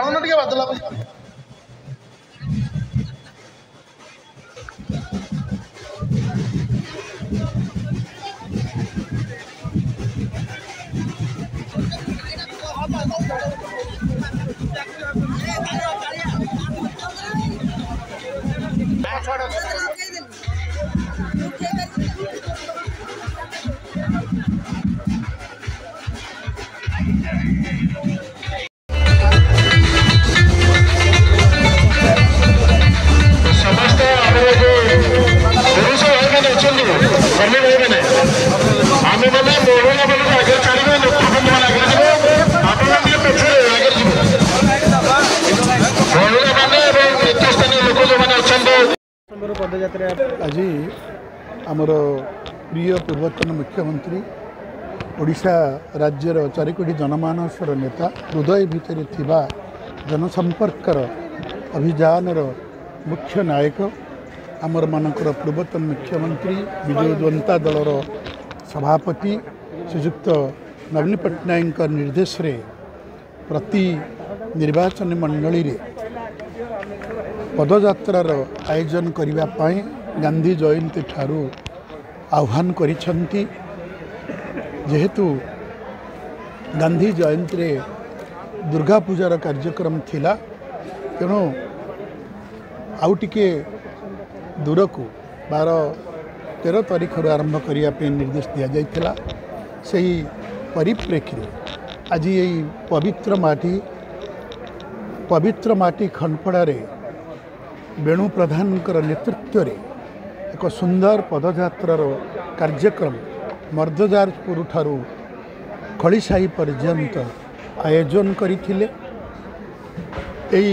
Sound टिके बादला आज आमर प्रिय पूर्वतन मुख्यमंत्री ओडिशा राज्यर चारिकोटी जनमानसर नेता हृदय भितर थिबा जनसंपर्कर अभियान मुख्य नायक आमर मानकर पूर्वतन मुख्यमंत्री विजु जनता दलर सभापति श्रीजुक्त नवीन पट्टनायक निर्देश रे प्रति निर्वाचन मंडली रे पदयात्रार आयोजन करिबा पाए गांधी जयंती ठारू आह्वान करिछंती। जेहेतु गांधी जयंती रे दुर्गा पूजार कार्यक्रम थिला तेणु आउ टिके दूर को 12-13 तारीख आरंभ करने निर्देश दि जाइथिला। सही परिप्रेक्षी आज यही पवित्र माटी खनपड़ा रे वेणु प्रधान नेतृत्व रे एक सुंदर पदयात्रार कार्यक्रम मर्दजारपुर ठारू खड़ीसाही पर्यंत आयोजन करथिले। एई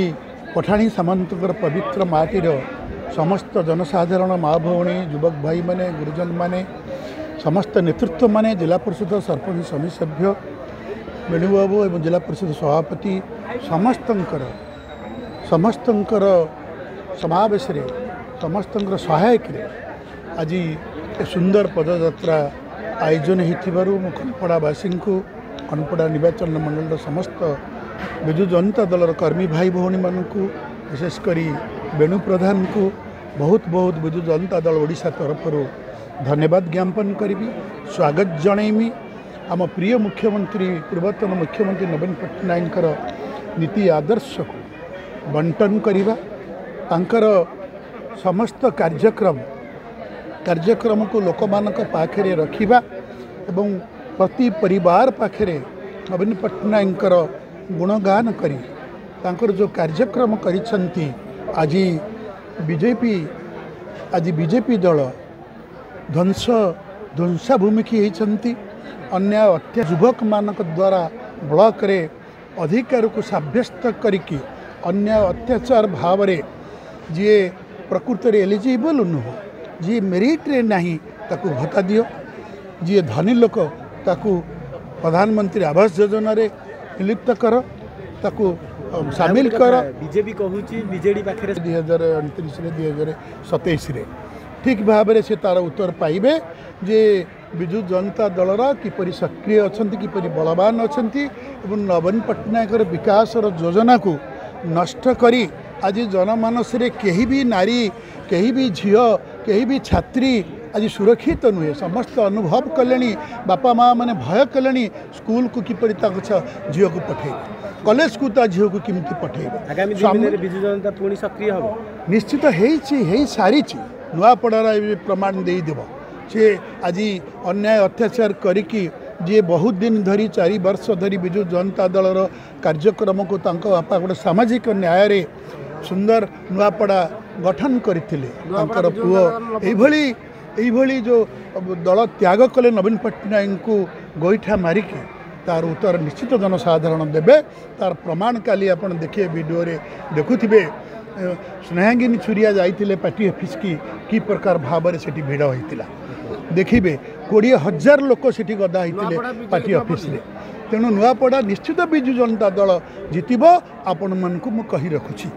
पठाणी सामंतर पवित्र माटीर समस्त जनसाधारण माँ भौणी युवक भाई माने गुरुजन माने समस्त नेतृत्व माने जिला परिषद सरपंच समिति सभ्य वेणुबाबू एवं जिला परिषद सभापति समस्तंकर समावेश रे समस्तंकर सहायक रे आज ए सुंदर पदयात्रा आयोजन होइथिबारु मु खनपड़ावासी को खनपड़ा निर्वाचन मंडल समस्त विजु जनता दलर कर्मी भाई भौणी मानकु विशेषकर वेणु प्रधान को बहुत बहुत विजु जनता दल ओडिशा तरफ धन्यवाद ज्ञापन करी स्वागत जनईमी। आम प्रिय मुख्यमंत्री पूर्वतन मुख्यमंत्री नवीन पट्टनायक नीति आदर्श को बंटन करिबा तांकर समस्त कार्यक्रम को लोकमानक पाखरे रखिबा एवं प्रति परिवार पाखरे नवीन पट्टनायक गुणगान करी तांकर जो कार्यक्रम करिसंती आज बीजेपी दल ध्वंसाभिमुखी होती अन्याय अत्याचार युवक मानक द्वारा ब्लॉक रे अधिकार को साब्यस्त करिकी अन्याय अत्याचार भाव रे जी प्रकृत रे एलिजिबल नुह जी मेरिट रे नहीं ताकू भत्ता दियो जी धनी लोक ताकू प्रधानमंत्री आवास योजना रे निलिप्त कर ताकू शामिल कर। बीजेपी कहूची बीजेडी पाखरे 2029 रे 2027 रे ठीक भाव में से तार उत्तर पाइबे जे विजु जनता दलर किपरि सक्रिय अछंती किपरि बलवान अछंती एवं नवीन पट्टनायक विकास योजना को नष्ट करी आज जनमानस रे केही भी नारी केही भी झियो केही भी छात्री आज सुरक्षित नुहे समस्त अनुभव कले बापा माँ मैंने भय कले स्कूल को किपरि झील को पठेबे कॉलेज को ता झील को किमती पठेबे आगामी दिन में विजु जनता पुणी सक्रिय हो निश्चित है सारी नुआपड़ार प्रमाण दे देव सी आज अन्याय अत्याचार करिकी जी बहुत दिन धरी 4 वर्ष धरी विजु जनता दलर कार्यक्रम को बापा गोटे सामाजिक न्याय रे सुंदर नुआपड़ा गठन करथिले तांकर पुओ एभली जो दल त्याग कले नवीन पट्टनायक को गोईठा मारिकी तार उत्तर निश्चित जनसाधारण देवे तार प्रमाण काली आपण देखिए वीडियो रे देखुथिबे स्नेहांगिनी छुरिया जाइतिले पार्टी ऑफिस की प्रकार भाव में सेठी भिड़ होइतिला देखिबे 20,000 लोक सेठी गदा होइतिले पार्टी ऑफिस रे। तेणु नुआपड़ा निश्चित विजु जनता दल जितिबो आपण मन को मु कहि रखुछि।